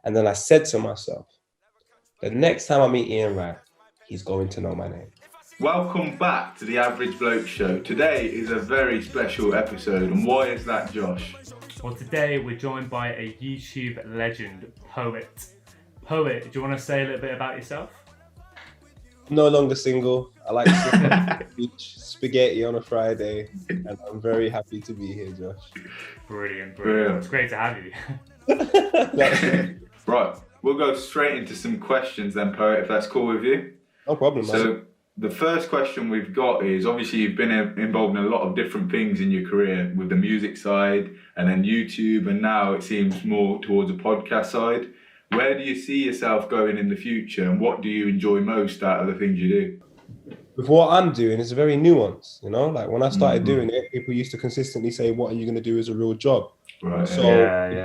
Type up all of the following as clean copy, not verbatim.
And then I said to myself, the next time I meet Ian Wright, he's going to know my name. Welcome back to the Average Bloke Show. Today is a very special episode, and why is that, Josh? Well, today we're joined by a YouTube legend, Poet. Poet, do you want to say a little bit about yourself? I'm no longer single. I like to sit on the beach, spaghetti on a Friday, and I'm very happy to be here, Josh. Brilliant. It's great to have you. Right, we'll go straight into some questions then, Poet, if that's cool with you. No problem, man. So, the first question we've got is, obviously you've been involved in a lot of different things in your career, with the music side and then YouTube, and now it seems more towards the podcast side. Where do you see yourself going in the future, and what do you enjoy most out of the things you do? With what I'm doing, it's very nuanced, you know? Like when I started doing it, people used to consistently say, what are you going to do as a real job? Right. So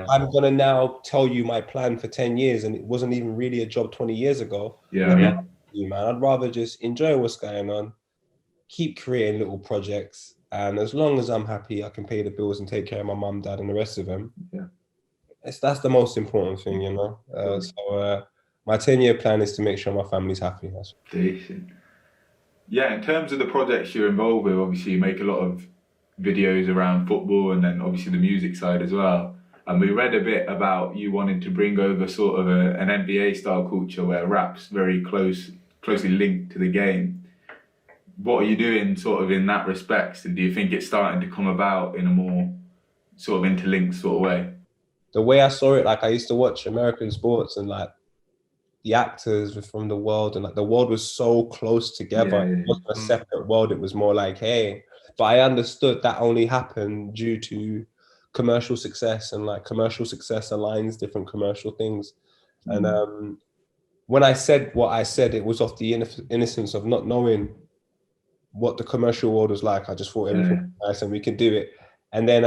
I'm going to now tell you my plan for 10 years, and it wasn't even really a job 20 years ago. Yeah. Man, I'd rather just enjoy what's going on, keep creating little projects, and as long as I'm happy, I can pay the bills and take care of my mum, dad, and the rest of them. Yeah, that's the most important thing, you know. So my 10-year plan is to make sure my family's happy. That's decent. Yeah, in terms of the projects you're involved with, obviously you make a lot of videos around football, and then obviously the music side as well. And we read a bit about you wanting to bring over sort of an NBA style culture where rap's very closely linked to the game. What are you doing sort of in that respect? And do you think it's starting to come about in a more sort of interlinked sort of way? The way I saw it, like I used to watch American sports, and like the actors were from the world, and like the world was so close together. It wasn't a separate world. It was more like, hey, but I understood that only happened due to commercial success, and like commercial success aligns different commercial things. And when I said what I said, it was off the innocence of not knowing what the commercial world was like. I just thought everything was nice and we could do it. And then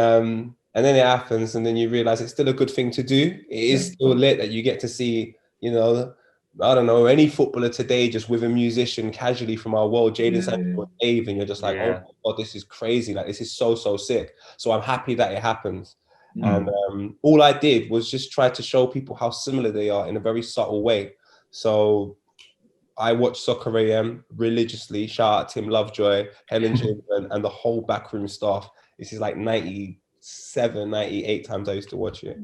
it happens, and then you realize it's still a good thing to do. It is still lit that you get to see, you know, I don't know, any footballer today just with a musician casually from our world, Jaden Sancho, Dave, and you're just like, oh my God, this is crazy. Like, this is so sick. So I'm happy that it happens. And all I did was just try to show people how similar they are in a very subtle way. So I watch Soccer AM religiously. Shout out Tim Lovejoy, Helen Chamberlain, and the whole backroom staff. This is like 97, 98 times I used to watch it.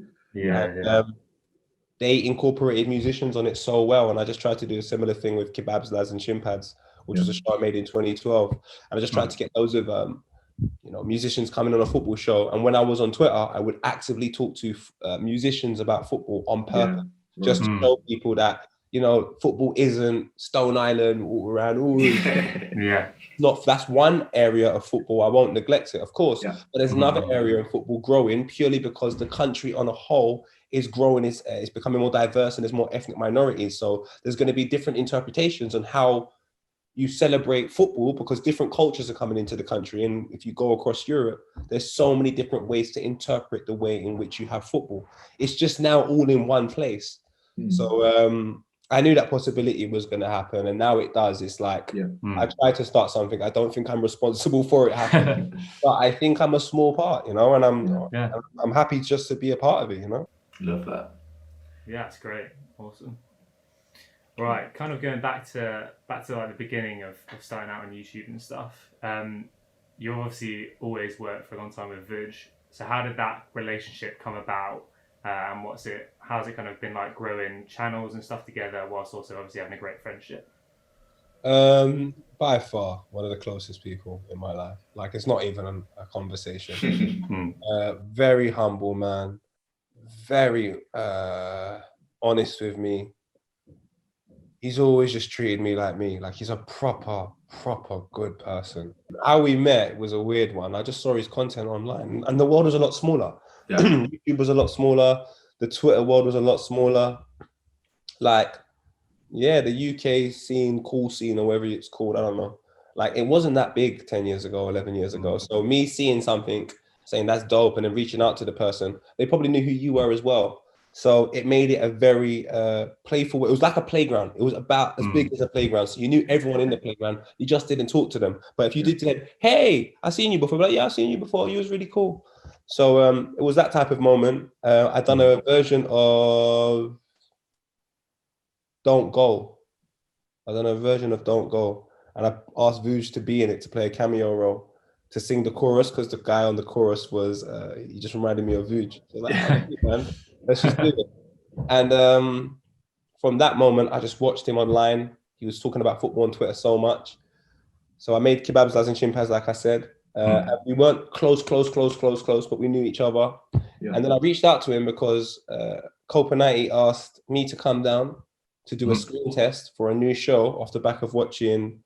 They incorporated musicians on it so well, and I just tried to do a similar thing with Kebabs, Lads and Shimpads, which was a show I made in 2012. And I just tried to get those of musicians coming on a football show. And when I was on Twitter, I would actively talk to musicians about football on purpose, just to show people that, you know, football isn't Stone Island all around. That's one area of football. I won't neglect it, of course. But there's another area of football growing purely because the country on a whole is growing. It's becoming more diverse, and there's more ethnic minorities. So there's going to be different interpretations on how you celebrate football, because different cultures are coming into the country. And if you go across Europe, there's so many different ways to interpret the way in which you have football. It's just now all in one place. So I knew that possibility was going to happen, and now it does. It's like, I tried to start something. I don't think I'm responsible for it happening, but I think I'm a small part, you know, and I'm happy just to be a part of it, you know. Love that. Yeah, it's great. Awesome. Right, kind of going back to like the beginning of starting out on YouTube and stuff. You obviously always worked for a long time with Vuj. So how did that relationship come about? And how's it kind of been like growing channels and stuff together, whilst also obviously having a great friendship? By far one of the closest people in my life. Like, it's not even a conversation. Very humble man, very honest with me. He's always just treated me like he's a proper good person. How we met was a weird one. I just saw his content online, and the world was a lot smaller. YouTube was a lot smaller. The Twitter world was a lot smaller. Like, the UK scene, cool scene, or whatever it's called, I don't know. Like, it wasn't that big 10 years ago, 11 years ago. So me seeing something, saying that's dope, and then reaching out to the person, they probably knew who you were as well. So it made it a very playful. It was like a playground. It was about as big as a playground. So you knew everyone in the playground. You just didn't talk to them. But if you did say, hey, I've seen you before. Like, yeah, I've seen you before. You was really cool. So it was that type of moment. I'd done a version of Don't Go. I done a version of Don't Go. And I asked Vuj to be in it, to play a cameo role, to sing the chorus, because the guy on the chorus was, he just reminded me of Vuj. So like, oh, man, let's just do it. And from that moment, I just watched him online. He was talking about football on Twitter so much. So I made Kebabs, Lads and Chimpas, like I said. And we weren't close, but we knew each other. Yeah. And then I reached out to him because COPA 90 asked me to come down to do a screen test for a new show off the back of watching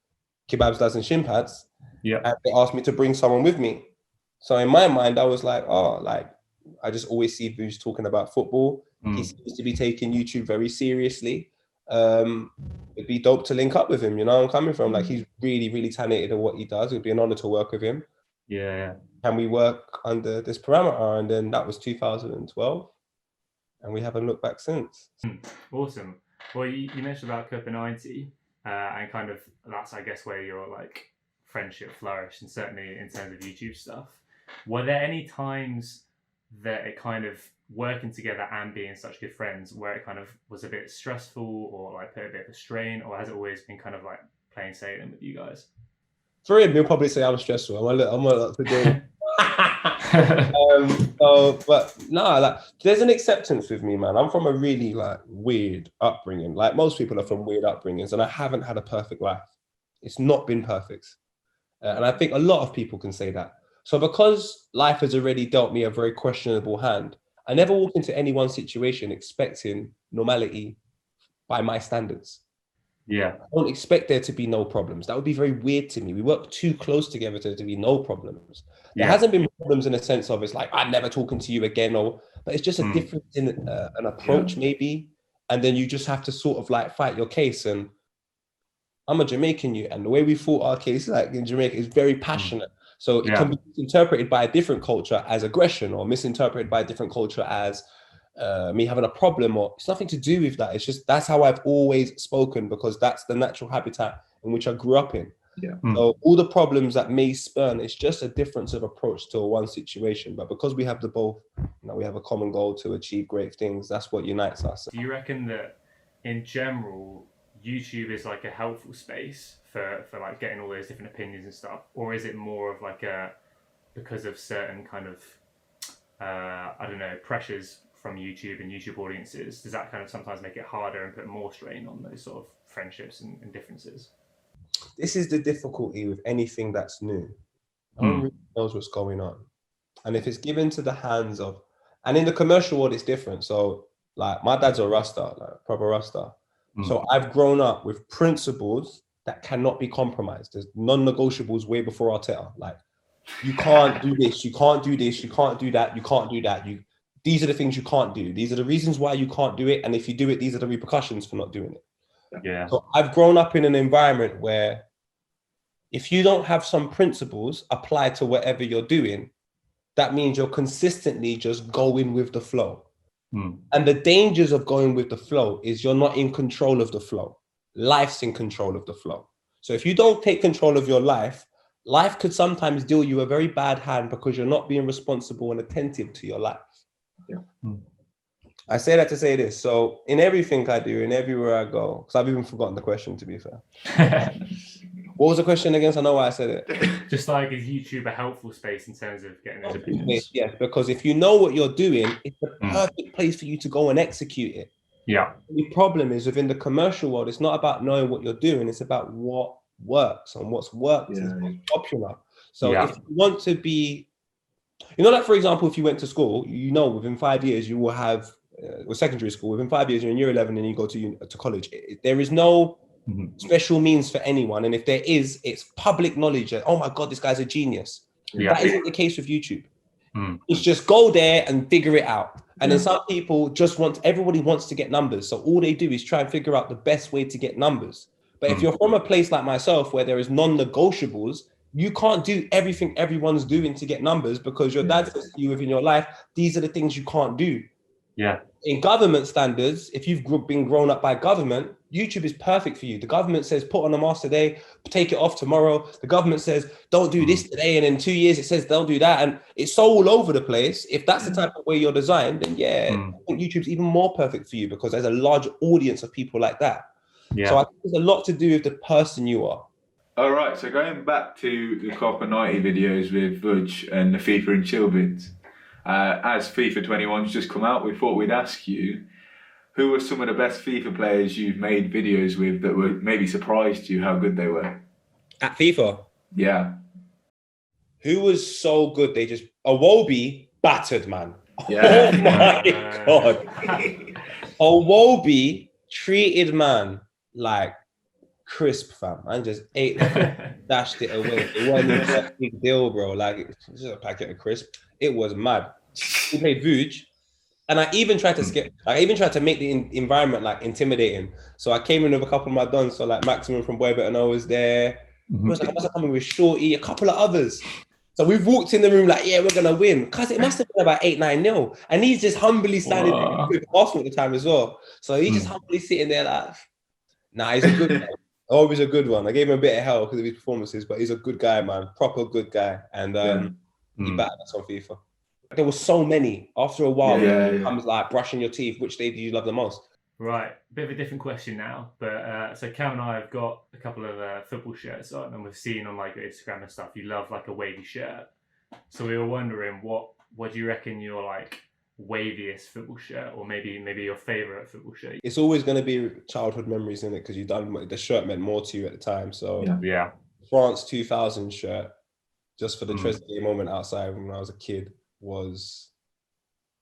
Kebabs, Lads and Chimpas. Yeah. And they asked me to bring someone with me. So in my mind, I was like, oh, like, I just always see Vuj talking about football. He seems to be taking YouTube very seriously. It'd be dope to link up with him, you know where I'm coming from? Like, he's really, really talented at what he does. It'd be an honor to work with him. Yeah. Can we work under this parameter? And then that was 2012. And we haven't looked back since. Awesome. Well, you mentioned about COPA 90, and kind of that's, I guess, where your like friendship flourished, and certainly in terms of YouTube stuff. Were there any times that it kind of working together and being such good friends where it kind of was a bit stressful or like put a bit of a strain, or has it always been kind of like plain sailing with you guys? For him, he'll probably say I'm stressful. I'm a lot to do. But no, like there's an acceptance with me, man. I'm from a really like weird upbringing. Like most people are from weird upbringings, and I haven't had a perfect life. It's not been perfect, and I think a lot of people can say that. So because life has already dealt me a very questionable hand, I never walk into any one situation expecting normality by my standards. Yeah. I don't expect there to be no problems. That would be very weird to me. We work too close together to be no problems. There hasn't been problems in a sense of it's like, I'm never talking to you again, but it's just a difference in an approach maybe. And then you just have to sort of like fight your case. And I'm a Jamaican, and the way we fought our case like in Jamaica is very passionate. So it can be interpreted by a different culture as aggression, or misinterpreted by a different culture as me having a problem, or it's nothing to do with that. It's just, that's how I've always spoken, because that's the natural habitat in which I grew up in. Yeah. So all the problems that may spurn, it's just a difference of approach to one situation. But because we have the both, we have a common goal to achieve great things, that's what unites us. Do you reckon that in general, YouTube is like a helpful space for like getting all those different opinions and stuff? Or is it more of like because of certain kind of, I don't know, pressures from YouTube and YouTube audiences, does that kind of sometimes make it harder and put more strain on those sort of friendships and differences? This is the difficulty with anything that's new. No one really knows what's going on. And if it's given to the hands of, and in the commercial world, it's different. So like my dad's a Rasta, like proper Rasta. So I've grown up with principles that cannot be compromised. There's non-negotiables way before Arteta. Like, you can't do this, you can't do this, you can't do that, you can't do that. These are the things you can't do. These are the reasons why you can't do it. And if you do it, these are the repercussions for not doing it. Yeah. So I've grown up in an environment where if you don't have some principles applied to whatever you're doing, that means you're consistently just going with the flow. And the dangers of going with the flow is you're not in control of the flow. Life's in control of the flow. So if you don't take control of your life, life could sometimes deal you a very bad hand because you're not being responsible and attentive to your life. Yeah. I say that to say this. So in everything I do, and everywhere I go, because I've even forgotten the question, to be fair. What was the question again? So I know why I said it. Just like, is YouTube a helpful space in terms of getting those opinions? Yes, because if you know what you're doing, it's the perfect place for you to go and execute it. Yeah. The problem is within the commercial world, it's not about knowing what you're doing. It's about what works, and what's worked is what's popular. So if you want to be, like, for example, if you went to school, within 5 years, you will have, or secondary school, within 5 years, you're in year 11 and you go to college. There is no special means for anyone. And if there is, it's public knowledge that, oh my God, this guy's a genius. That isn't the case with YouTube. It's just go there and figure it out. And then some people everybody wants to get numbers. So all they do is try and figure out the best way to get numbers. But if you're from a place like myself, where there is non-negotiables, you can't do everything everyone's doing to get numbers, because your dad says to you within your life, these are the things you can't do. Yeah. In government standards, if you've been grown up by government, YouTube is perfect for you. The government says, put on a mask today, take it off tomorrow. The government says, don't do this today. And in 2 years, it says, don't do that. And it's so all over the place. If that's the type of way you're designed, then I think YouTube's even more perfect for you, because there's a large audience of people like that. Yeah. So I think there's a lot to do with the person you are. All right, so going back to the COPA 90 videos with Vudge and the FIFA and Chill vids, as FIFA 21's just come out, we thought we'd ask you, who were some of the best FIFA players you've made videos with that were maybe surprised you how good they were? At FIFA? Yeah. Who was so good, they just... Iwobi battered, man. Yeah. Oh my God. Iwobi treated man like crisp, fam. And just ate the dashed it away. It wasn't even a big deal, bro. Like, it's just a packet of crisp. It was mad. We played Vooch, and I even tried to make the environment like intimidating. So I came in with a couple of my dons. So like Maximum from Boy Better Know was there. It was like I must have come in with Shorty, a couple of others. So we've walked in the room like, yeah, we're gonna win. Cause it must have been about 8-9-0. And he's just humbly standing with Arsenal at the time as well. So he's just humbly sitting there like, nah, he's a good guy. Always a good one. I gave him a bit of hell because of his performances, but he's a good guy, man. Proper good guy. And he battered us on FIFA. There were so many. After a while, it comes like brushing your teeth. Which day do you love the most? Right, bit of a different question now, but so Cam and I have got a couple of football shirts on, and we've seen on like Instagram and stuff, you love like a wavy shirt. So we were wondering, what do you reckon your like waviest football shirt, or maybe your favourite football shirt? It's always going to be childhood memories in it because the shirt meant more to you at the time. So France 2000 shirt, just for the Trezeguet moment outside when I was a kid, was...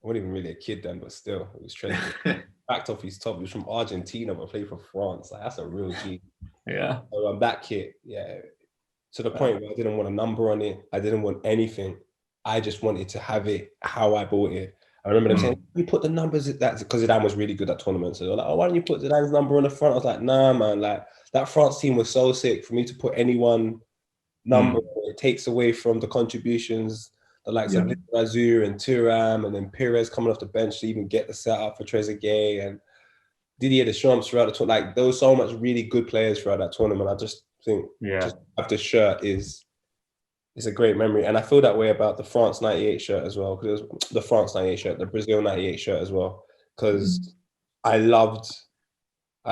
I wasn't even really a kid then, but still, it was Trezeguet. Backed off his top. He was from Argentina, but played for France. Like, that's a real G. Yeah. So that kit, to the point where I didn't want a number on it. I didn't want anything. I just wanted to have it how I bought it. I remember them saying, you put the numbers at that, because Zidane was really good at tournaments. So they're like, oh, why don't you put Zidane's number on the front? I was like, nah, man. Like, that France team was so sick. For me to put any one number, it takes away from the contributions, the likes of Razur and Thuram, and then Pires coming off the bench to even get the setup for Trezeguet and Didier Deschamps throughout the tournament. Like, there was so much really good players throughout that tournament. I just think just have the shirt is a great memory. And I feel that way about the France 98 shirt as well, because it was the France 98 shirt, the Brazil 98 shirt as well, because I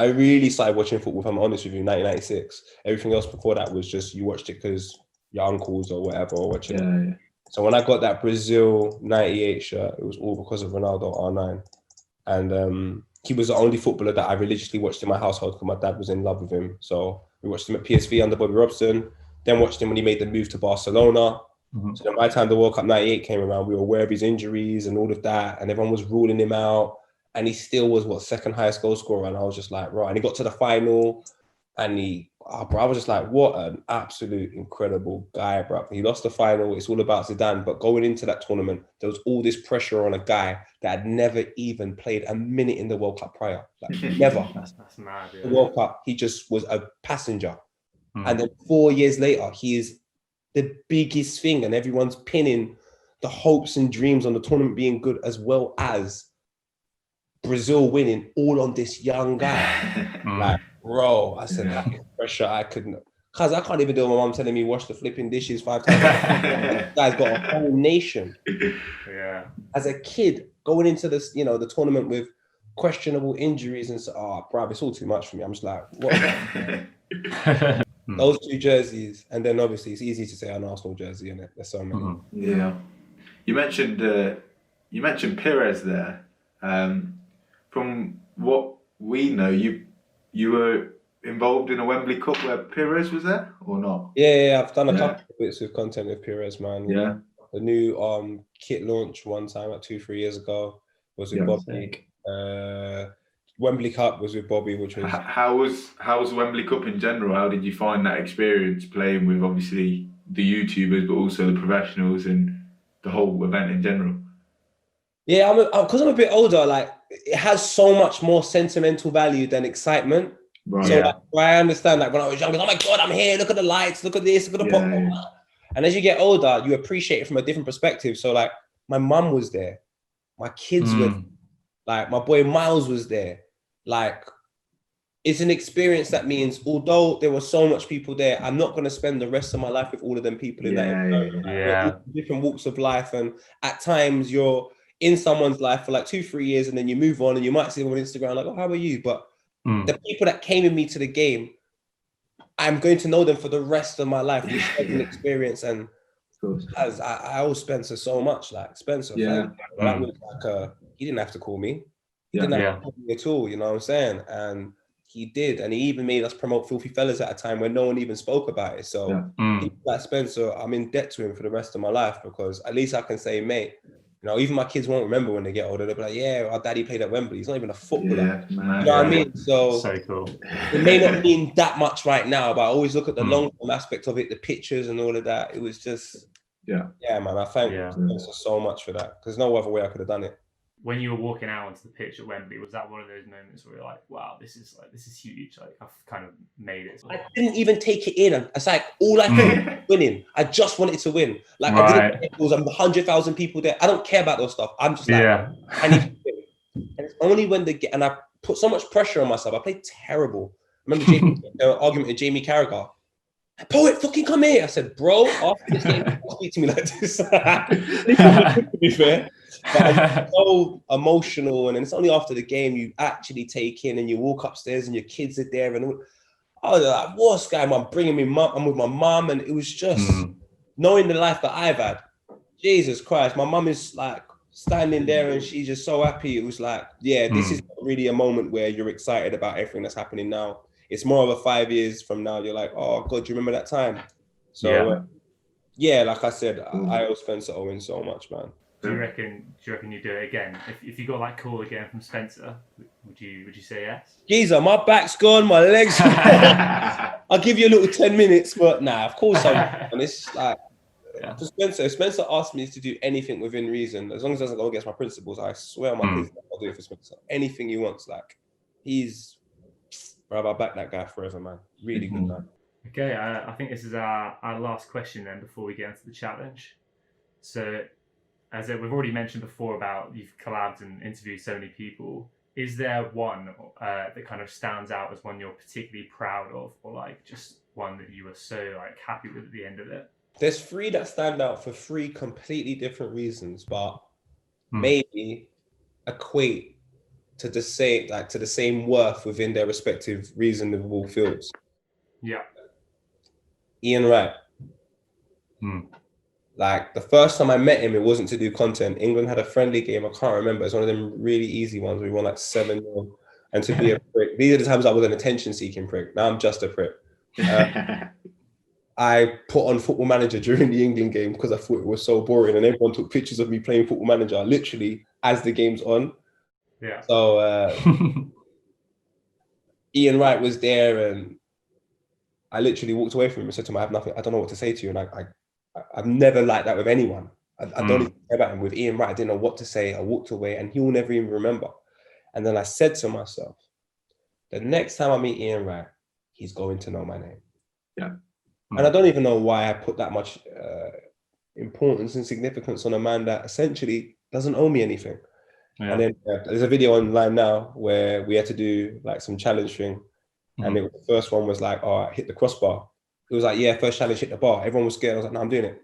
really started watching football, if I'm honest with you, 1996. Everything else before that was just, you watched it because your uncles or whatever were watching it. So when I got that Brazil 98 shirt, it was all because of Ronaldo R9. And he was the only footballer that I religiously watched in my household because my dad was in love with him. So we watched him at PSV under Bobby Robson, then watched him when he made the move to Barcelona. So then by the time the World Cup 98 came around, we were aware of his injuries and all of that, and everyone was ruling him out. And he still was, second highest goal scorer. And I was just like, right. And he got to the final, and I was just like, what an absolute incredible guy, bro. He lost the final. It's all about Zidane. But going into that tournament, there was all this pressure on a guy that had never even played a minute in the World Cup prior. Like, never. That's mad, The World Cup, he just was a passenger. And then 4 years later, he is the biggest thing, and everyone's pinning the hopes and dreams on the tournament being good, as well as Brazil winning, all on this young guy. Like, bro, I said, that pressure I couldn't, because I can't even do it. My mom telling me wash the flipping dishes 5 times. This guy's got a whole nation. As a kid, going into this, the tournament with questionable injuries and so, bro, it's all too much for me. I'm just like, what? Those 2 jerseys, and then obviously it's easy to say an Arsenal jersey, and there's so many. Yeah, you mentioned Pires there. From what we know, you were involved in a Wembley Cup where Pires was there, or not? Yeah, I've done a couple of bits with content with Pires, man. Yeah. The new kit launch one time, like 2-3 years ago, was with Bobby. Wembley Cup was with Bobby, which was... How was Wembley Cup in general? How did you find that experience playing with obviously the YouTubers, but also the professionals and the whole event in general? Yeah, because I'm a bit older, like, it has so much more sentimental value than excitement. Right. So like, I understand, like, when I was younger, oh my God, I'm here, look at the lights, look at this, look at the pop. And as you get older, you appreciate it from a different perspective. So like, my mum was there, my kids were, like, my boy Miles was there. Like, it's an experience that means, although there were so much people there, I'm not going to spend the rest of my life with all of them people in that different walks of life. And at times you're in someone's life for like 2-3 years, and then you move on, and you might see them on Instagram like, oh, how are you? But the people that came with me to the game, I'm going to know them for the rest of my life. This an experience, and as I owe Spencer so much. Like Spencer, thank you. That was like he didn't have to call me. He didn't have to call me at all. You know what I'm saying? And he did, and he even made us promote Filthy Fellas at a time when no one even spoke about it. So, people like Spencer, I'm in debt to him for the rest of my life, because at least I can say, mate, you know, even my kids won't remember when they get older. They'll be like, yeah, our daddy played at Wembley. He's not even a footballer. You know what I mean? So cool. It may not mean that much right now, but I always look at the long-term aspect of it, the pictures and all of that. It was just, man, I thank Spencer so much for that. There's no other way I could have done it. When you were walking out onto the pitch at Wembley, was that one of those moments where you're like, wow, this is huge. Like, I've kind of made it. I didn't even take it in. It's like all I thought was winning. I just wanted to win. Like, I didn't. It was 100,000 people there. I don't care about those stuff. I'm just like, I need to win. And it's only when and I put so much pressure on myself. I played terrible. I remember argument with Jamie Carragher. Poet, fucking come here. I said, bro, after this game, don't speak to me like this. To be fair. But I'm so emotional, and it's only after the game you actually take in, and you walk upstairs and your kids are there, and I was like, what's guy? I'm bringing me mum. I'm with my mum, and it was just knowing the life that I've had. Jesus Christ, my mum is like standing there, and she's just so happy. It was like, this is really a moment where you're excited about everything that's happening now. It's more of a 5 years from now. You're like, oh God, do you remember that time? So like I said, I owe Spencer Owen so much, man. Do you reckon you do it again? If you got like call again from Spencer, would you say yes? Geezer, my back's gone, my legs. I'll give you a little 10 minutes, but nah, of course I will. And it's like, for Spencer, if Spencer asked me to do anything within reason, as long as it doesn't go against my principles, I swear on my kids, I'll do it for Spencer. Anything he wants, like, I'll back that guy forever, man. Really good man. Okay, I think this is our last question then before we get into the challenge. So, as we've already mentioned before about you've collabed and interviewed so many people, is there one that kind of stands out as one you're particularly proud of, or like just one that you were so like happy with at the end of it? There's 3 that stand out for 3 completely different reasons, but maybe equate to the same worth within their respective reasonable fields. Yeah. Ian Wright. Like the first time I met him, it wasn't to do content. England had a friendly game. I can't remember. It's one of them really easy ones. We won like 7-0. And to be a prick, these are the times I was an attention-seeking prick. Now I'm just a prick. I put on Football Manager during the England game because I thought it was so boring, and everyone took pictures of me playing Football Manager literally as the game's on. Yeah. So Ian Wright was there, and I literally walked away from him and said to him, I have nothing. I don't know what to say to you. And I've never liked that with anyone. I don't even care about him. With Ian Wright, I didn't know what to say. I walked away, and he will never even remember. And then I said to myself, the next time I meet Ian Wright, he's going to know my name. Yeah. And I don't even know why I put that much importance and significance on a man that essentially doesn't owe me anything. Yeah. And then there's a video online now where we had to do like some challenge thing. And the first one was like, oh, I hit the crossbar. It was like, first challenge, hit the bar. Everyone was scared. I was like, no, I'm doing it.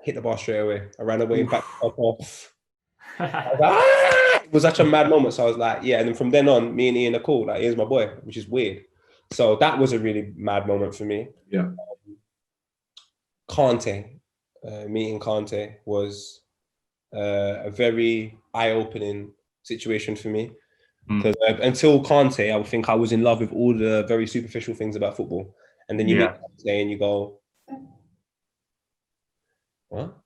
Hit the bar straight away. I ran away, back up off. I was like, ah! It was such a mad moment. So I was like, and then from then on, me and Ian are cool. Like, here's my boy, which is weird. So that was a really mad moment for me. Yeah. Kante, meeting Kante was a very eye-opening situation for me. Because until Kante, I would think I was in love with all the very superficial things about football. And then you meet Kante and you go, what?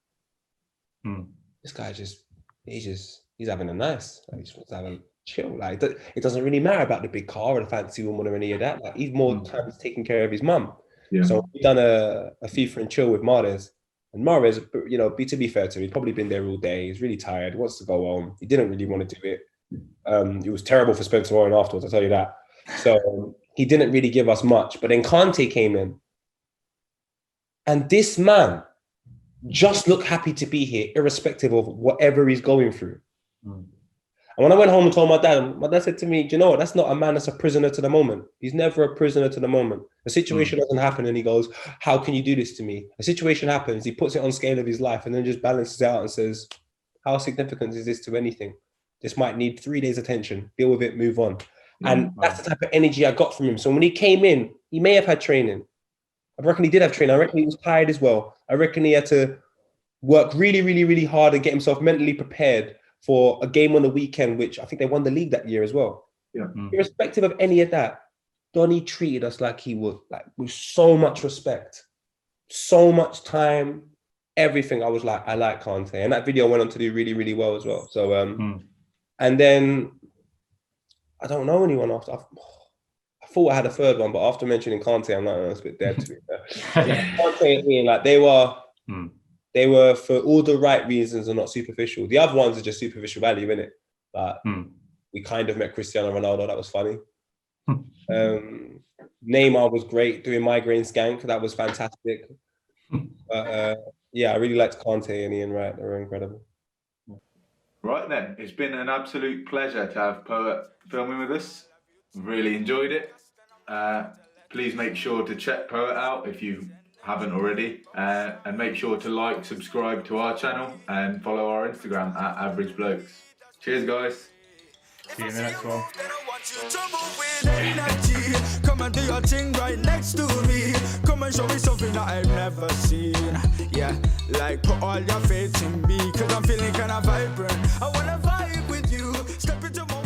This guy he's having a nice, like, he's having chill. Like, it doesn't really matter about the big car or the fancy woman or any of that. Like, he's more time taking care of his mum. Yeah. So we've done a FIFA and chill with Mahrez. And Mahrez, you know, to be fair to him, he's probably been there all day. He's really tired, wants to go home. He didn't really want to do it. It was terrible for Spencer Owen afterwards, I'll tell you that. So he didn't really give us much. But then Kante came in. And this man just looked happy to be here, irrespective of whatever he's going through. And when I went home and told my dad said to me, do you know what? That's not a man that's a prisoner to the moment. He's never a prisoner to the moment. A situation doesn't happen and he goes, how can you do this to me? A situation happens, he puts it on scale of his life and then just balances it out and says, how significant is this to anything? This might need 3 days attention. Deal with it, move on. And that's the type of energy I got from him. So when he came in, he may have had training. I reckon he did have training. I reckon he was tired as well. I reckon he had to work really, really, really hard and get himself mentally prepared for a game on the weekend, which I think they won the league that year as well. Yeah. Irrespective of any of that, Donny treated us like he would, like with so much respect, so much time, everything. I was like, I like Kante. And that video went on to do really, really well as well. So, and then I don't know anyone after. I thought I had a third one, but after mentioning Kante, I'm like, oh, it's a bit dead to me. Kante and Ian, like they were for all the right reasons and not superficial. The other ones are just superficial value, innit? Like we kind of met Cristiano Ronaldo. That was funny. Neymar was great doing migraine skank. That was fantastic. But yeah, I really liked Kante and Ian Wright. They were incredible. Right then, it's been an absolute pleasure to have Poet filming with us. Really enjoyed it. Please make sure to check Poet out if you haven't already, and make sure to like, subscribe to our channel and follow our Instagram at Average Blokes. Cheers, guys. See you in the next one. Come and do your thing right next to me. Come and show me something that I've never seen. Yeah, like put all your faith in me, cause I'm feeling kinda vibrant. I wanna vibe with you. Step into my